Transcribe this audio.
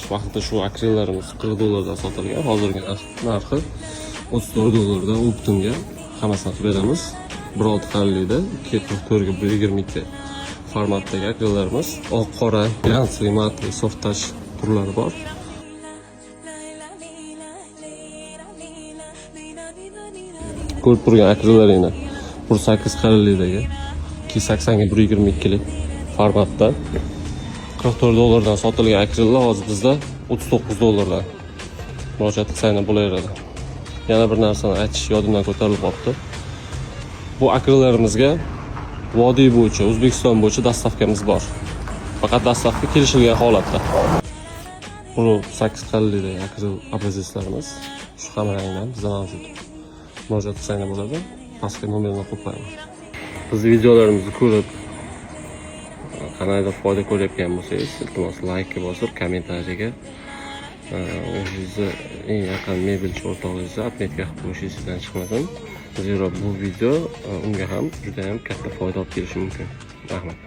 Shu vaqtda şu akrillarimiz $40 sotilgan. Hozirgi narxi $34 optimga hammasini qilib beramiz. 1.6'da 2.44 ga 1.22 formatdagi akrillarimiz. Oq, qora, glянцевый, matli, soft touch turlari bor. Ko'rib turgan akrillaringni 1.8 qalinlikdagi 2.80 ga 1.22 lik formatda $44 dan sotilgan akrillar hozir bizda $39 dan murojaat qilsangiz bo'laveradi. Yana bir narsani aytish yodimdan ko'tarilib qolibdi. Bu akrillarimizga vodiy bo'yicha, O'zbekiston bo'yicha dastavkamiz bor. Faqat dastavka kelishilgan holatda. Bu 8 qalinlikdagi akril abrazislarimiz shu ham rangdan bizda mavjud. Murojaat qilsangiz bo'ladi. Pastga nomerni qo'yib. Biz videolarimizni ko'rib kanalda foyda ko'rayotgan bo'lsangiz, iltimos like bosib, kommentariyaga o'zingizni eng yaqin mebelchi o'rtog'ingizni отметка qilib qo'yishingizdan chiqmasin. Zero bu video unga ham juda ham katta foyda olib kelishi mumkin. Rahmat.